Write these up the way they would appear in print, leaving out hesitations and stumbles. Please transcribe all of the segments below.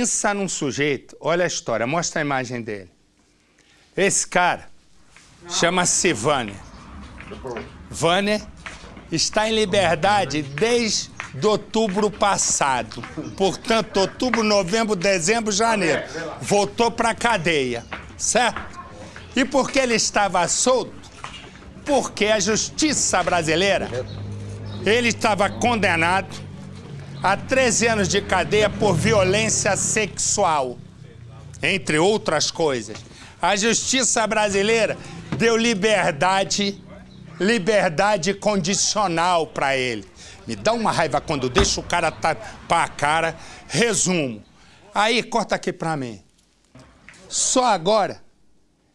Pensa num sujeito, olha a história, mostra a imagem dele. Esse cara chama-se Vâner. Vâner está em liberdade desde outubro passado. Portanto, outubro, novembro, dezembro, janeiro. Voltou para a cadeia, certo? E por que ele estava solto? Porque a justiça brasileira, ele estava condenado a 13 anos de cadeia por violência sexual, entre outras coisas. A justiça brasileira deu liberdade condicional para ele. Me dá uma raiva quando deixa o cara tapar a cara. Resumo. Aí, corta aqui para mim. Só agora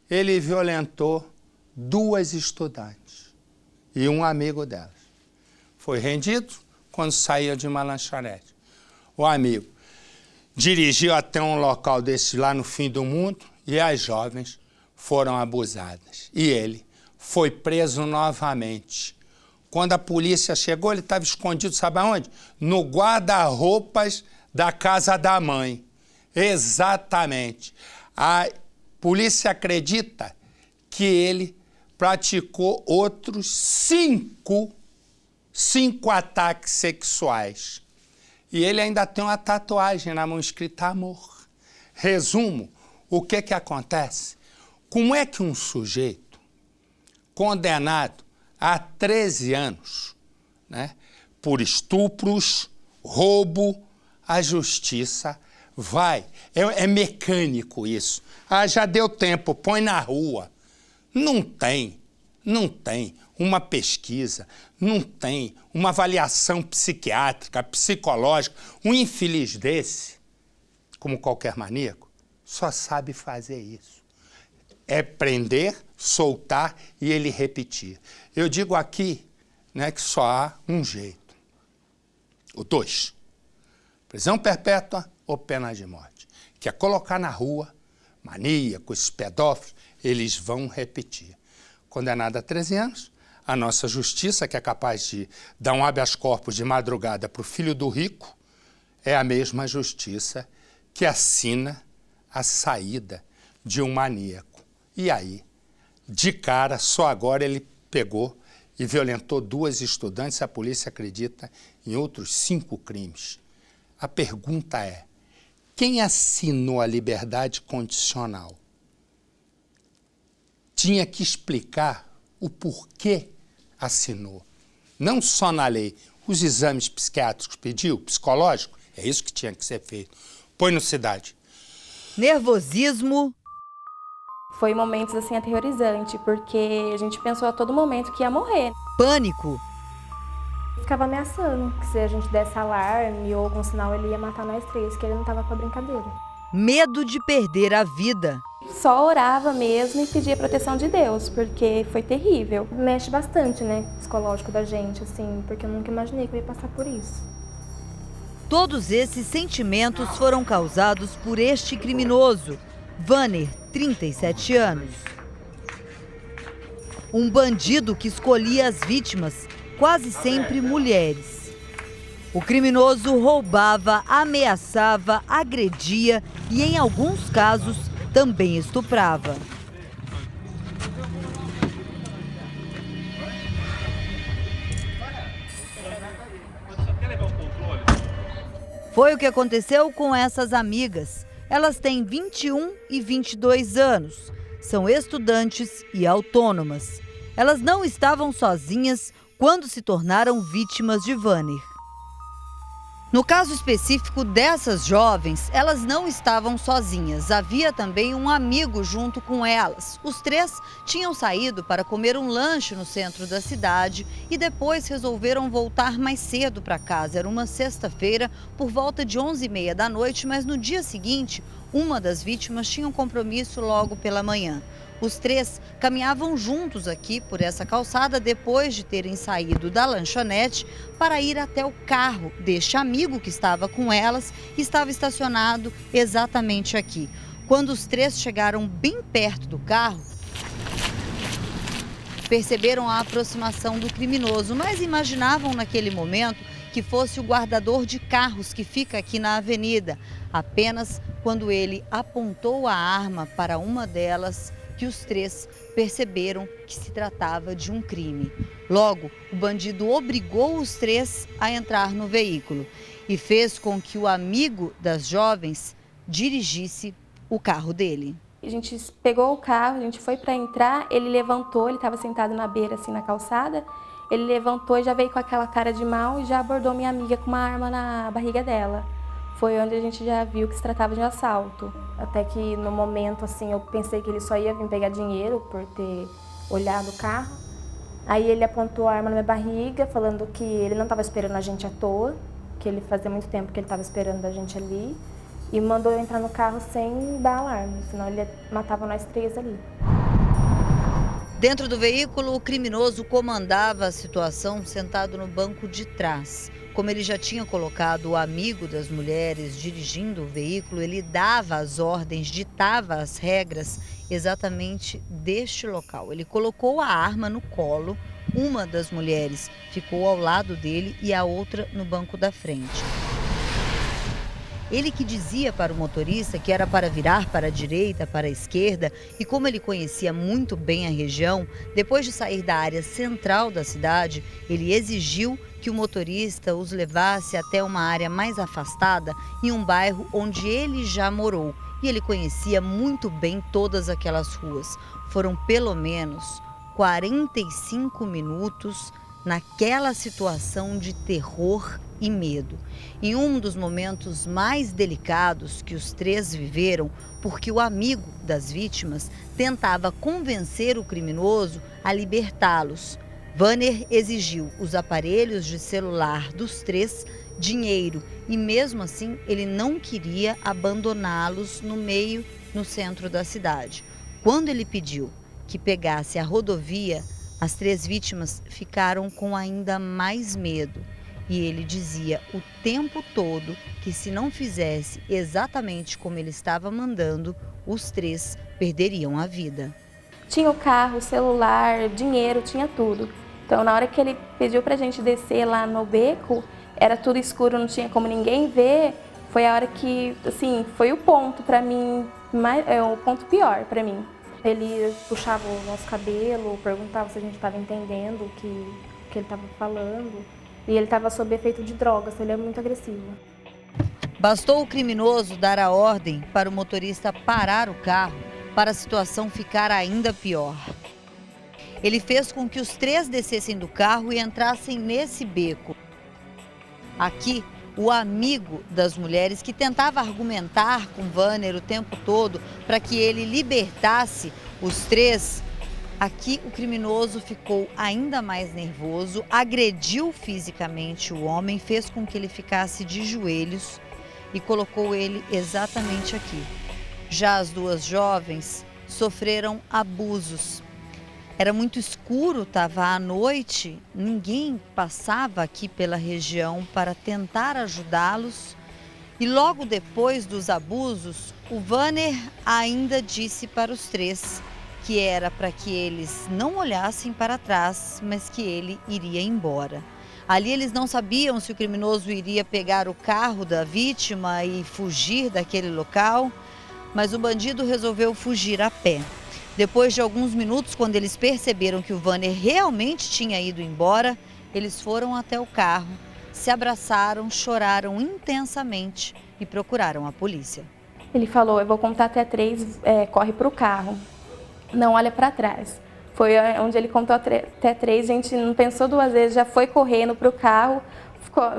ele violentou 2 estudantes e um amigo delas. Foi rendido quando saía de uma lanchonete. O amigo dirigiu até um local desse lá no fim do mundo e as jovens foram abusadas. E ele foi preso novamente. Quando a polícia chegou, ele estava escondido, sabe aonde? No guarda-roupas da casa da mãe. Exatamente. A polícia acredita que ele praticou outros 5 ataques sexuais. E ele ainda tem uma tatuagem na mão escrita amor. Resumo, o que acontece? Como é que um sujeito condenado a 13 anos, né, por estupros, roubo, a justiça vai... É mecânico isso. Ah, já deu tempo, põe na rua. Não tem uma pesquisa, não tem uma avaliação psiquiátrica, psicológica. Um infeliz desse, como qualquer maníaco, só sabe fazer isso. É prender, soltar e ele repetir. Eu digo aqui, né, que só há um jeito. O 2. Prisão perpétua ou pena de morte. Que é colocar na rua, maníacos, pedófilos, eles vão repetir. Condenado a 13 anos, a nossa justiça, que é capaz de dar um habeas corpus de madrugada para o filho do rico, é a mesma justiça que assina a saída de um maníaco. E aí, de cara, só agora ele pegou e violentou 2 estudantes, a polícia acredita em outros 5 crimes. A pergunta é, quem assinou a liberdade condicional tinha que explicar o porquê assinou. Não só na lei, os exames psiquiátricos pediu, psicológico, é isso que tinha que ser feito. Põe no Cidade. Nervosismo. Foi momentos assim aterrorizantes, porque a gente pensou a todo momento que ia morrer. Pânico. Ficava ameaçando que se a gente desse alarme ou algum sinal ele ia matar nós 3, que ele não estava pra brincadeira. Medo de perder a vida. Só orava mesmo e pedia proteção de Deus, porque foi terrível. Mexe bastante, né, psicológico da gente, assim, porque eu nunca imaginei que eu ia passar por isso. Todos esses sentimentos foram causados por este criminoso, Vâner, 37 anos. Um bandido que escolhia as vítimas, quase sempre mulheres. O criminoso roubava, ameaçava, agredia e, em alguns casos, também estuprava. Foi o que aconteceu com essas amigas. Elas têm 21 e 22 anos. São estudantes e autônomas. Elas não estavam sozinhas quando se tornaram vítimas de Vâner. No caso específico dessas jovens, elas não estavam sozinhas. Havia também um amigo junto com elas. Os 3 tinham saído para comer um lanche no centro da cidade e depois resolveram voltar mais cedo para casa. Era uma sexta-feira, por volta de 11h30 da noite, mas no dia seguinte, uma das vítimas tinha um compromisso logo pela manhã. Os 3 caminhavam juntos aqui por essa calçada depois de terem saído da lanchonete para ir até o carro deste amigo que estava com elas e estava estacionado exatamente aqui. Quando os 3 chegaram bem perto do carro, perceberam a aproximação do criminoso, mas imaginavam naquele momento que fosse o guardador de carros que fica aqui na avenida. Apenas quando ele apontou a arma para uma delas, que os três perceberam que se tratava de um crime. Logo, o bandido obrigou os três a entrar no veículo e fez com que o amigo das jovens dirigisse o carro dele. A gente pegou o carro, a gente foi para entrar, ele levantou, ele estava sentado na beira, assim, na calçada, ele levantou e já veio com aquela cara de mal e já abordou minha amiga com uma arma na barriga dela. Foi onde a gente já viu que se tratava de assalto. Até que no momento, assim, eu pensei que ele só ia vir pegar dinheiro por ter olhado o carro. Aí ele apontou a arma na minha barriga, falando que ele não estava esperando a gente à toa, que ele fazia muito tempo que ele estava esperando a gente ali. E mandou eu entrar no carro sem dar alarme, senão ele matava nós três ali. Dentro do veículo, o criminoso comandava a situação sentado no banco de trás. Como ele já tinha colocado o amigo das mulheres dirigindo o veículo, ele dava as ordens, ditava as regras exatamente deste local. Ele colocou a arma no colo, uma das mulheres ficou ao lado dele e a outra no banco da frente. Ele que dizia para o motorista que era para virar para a direita, para a esquerda, e como ele conhecia muito bem a região, depois de sair da área central da cidade, ele exigiu que o motorista os levasse até uma área mais afastada, em um bairro onde ele já morou. E ele conhecia muito bem todas aquelas ruas. Foram pelo menos 45 minutos naquela situação de terror e medo. Em um dos momentos mais delicados que os três viveram, porque o amigo das vítimas tentava convencer o criminoso a libertá-los. Vanner exigiu os aparelhos de celular dos três, dinheiro e mesmo assim ele não queria abandoná-los no centro da cidade. Quando ele pediu que pegasse a rodovia, as três vítimas ficaram com ainda mais medo. E ele dizia o tempo todo que se não fizesse exatamente como ele estava mandando, os três perderiam a vida. Tinha o carro, o celular, dinheiro, tinha tudo. Então, na hora que ele pediu pra gente descer lá no beco, era tudo escuro, não tinha como ninguém ver. Foi a hora que, assim, foi o ponto pra mim, o ponto pior pra mim. Ele puxava o nosso cabelo, perguntava se a gente estava entendendo o que ele estava falando. E ele estava sob efeito de drogas, ele é muito agressivo. Bastou o criminoso dar a ordem para o motorista parar o carro para a situação ficar ainda pior. Ele fez com que os três descessem do carro e entrassem nesse beco. Aqui, o amigo das mulheres que tentava argumentar com Vanner o tempo todo para que ele libertasse os três. Aqui o criminoso ficou ainda mais nervoso, agrediu fisicamente o homem, fez com que ele ficasse de joelhos e colocou ele exatamente aqui. Já as duas jovens sofreram abusos. Era muito escuro, estava à noite, ninguém passava aqui pela região para tentar ajudá-los. E logo depois dos abusos, o Vanner ainda disse para os três que era para que eles não olhassem para trás, mas que ele iria embora. Ali eles não sabiam se o criminoso iria pegar o carro da vítima e fugir daquele local, mas o bandido resolveu fugir a pé. Depois de alguns minutos, quando eles perceberam que o Vanner realmente tinha ido embora, eles foram até o carro, se abraçaram, choraram intensamente e procuraram a polícia. Ele falou, eu vou contar até 3, corre para o carro. Não olha para trás. Foi onde ele contou até 3, a gente não pensou 2 vezes, já foi correndo para o carro,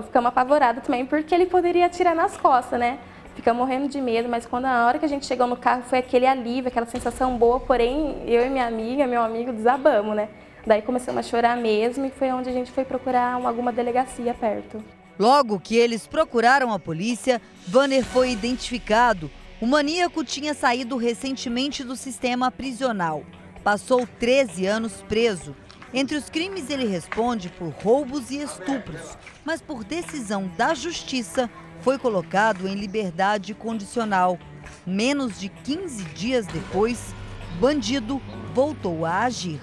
ficamos apavorados também, porque ele poderia atirar nas costas, né? Ficamos morrendo de medo, mas quando a hora que a gente chegou no carro foi aquele alívio, aquela sensação boa, porém eu e minha amiga, meu amigo, desabamos, né? Daí começamos a chorar mesmo e foi onde a gente foi procurar alguma delegacia perto. Logo que eles procuraram a polícia, Vanner foi identificado. O maníaco tinha saído recentemente do sistema prisional. Passou 13 anos preso. Entre os crimes, ele responde por roubos e estupros, mas por decisão da justiça, foi colocado em liberdade condicional. Menos de 15 dias depois, o bandido voltou a agir.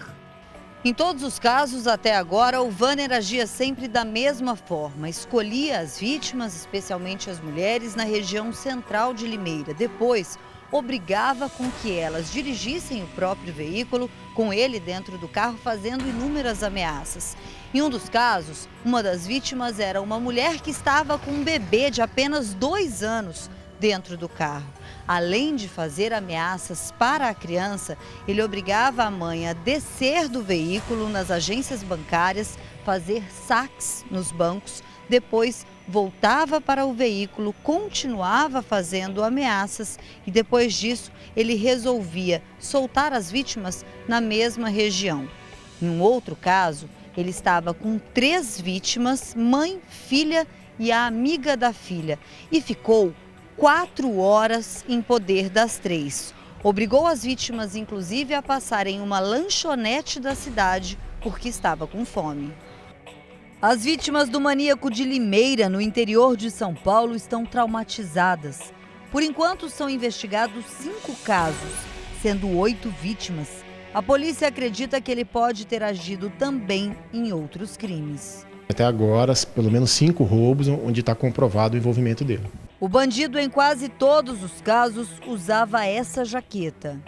Em todos os casos, até agora, o Vanner agia sempre da mesma forma. Escolhia as vítimas, especialmente as mulheres, na região central de Limeira. Depois, obrigava com que elas dirigissem o próprio veículo, com ele dentro do carro, fazendo inúmeras ameaças. Em um dos casos, uma das vítimas era uma mulher que estava com um bebê de apenas 2 anos dentro do carro. Além de fazer ameaças para a criança, ele obrigava a mãe a descer do veículo nas agências bancárias, fazer saques nos bancos, depois voltava para o veículo, continuava fazendo ameaças e depois disso ele resolvia soltar as vítimas na mesma região. Em um outro caso, ele estava com 3 vítimas, mãe, filha e a amiga da filha, e ficou 4 horas em poder das 3. Obrigou as vítimas, inclusive, a passarem em uma lanchonete da cidade porque estava com fome. As vítimas do maníaco de Limeira, no interior de São Paulo, estão traumatizadas. Por enquanto, são investigados 5 casos, sendo 8 vítimas. A polícia acredita que ele pode ter agido também em outros crimes. Até agora, pelo menos 5 roubos onde está comprovado o envolvimento dele. O bandido, em quase todos os casos, usava essa jaqueta.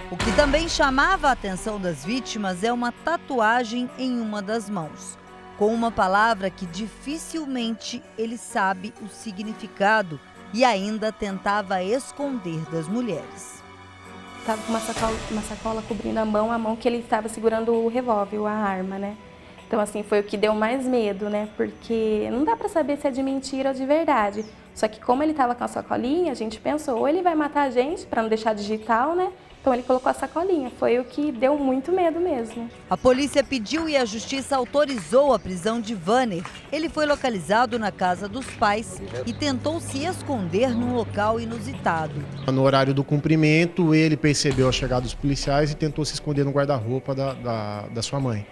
O que também chamava a atenção das vítimas é uma tatuagem em uma das mãos, com uma palavra que dificilmente ele sabe o significado e ainda tentava esconder das mulheres. Estava com uma sacola cobrindo a mão que ele estava segurando o revólver, a arma, né? Então, assim, foi o que deu mais medo, né? Porque não dá pra saber se é de mentira ou de verdade. Só que como ele tava com a sacolinha, a gente pensou, ou ele vai matar a gente pra não deixar digital, né? Então ele colocou a sacolinha. Foi o que deu muito medo mesmo. A polícia pediu e a justiça autorizou a prisão de Vanner. Ele foi localizado na casa dos pais e tentou se esconder num local inusitado. No horário do cumprimento, ele percebeu a chegada dos policiais e tentou se esconder no guarda-roupa da sua mãe,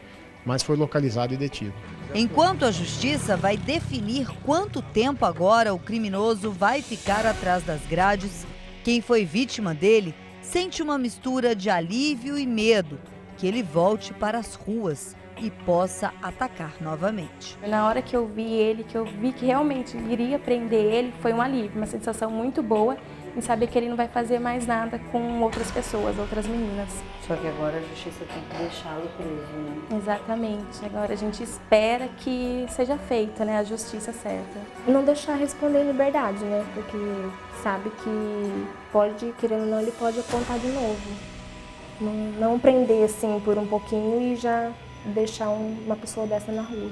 mas foi localizado e detido. Enquanto a justiça vai definir quanto tempo agora o criminoso vai ficar atrás das grades, quem foi vítima dele sente uma mistura de alívio e medo que ele volte para as ruas e possa atacar novamente. Na hora que eu vi ele, que eu vi que realmente iria prender ele, foi um alívio, uma sensação muito boa em saber que ele não vai fazer mais nada com outras pessoas, outras meninas. Só que agora a justiça tem que deixá-lo preso, né? Exatamente. Agora a gente espera que seja feita, né, a justiça certa. Não deixar responder em liberdade, né? Porque sabe que pode, querendo ou não, ele pode apontar de novo. Não prender assim por um pouquinho e já deixar uma pessoa dessa na rua.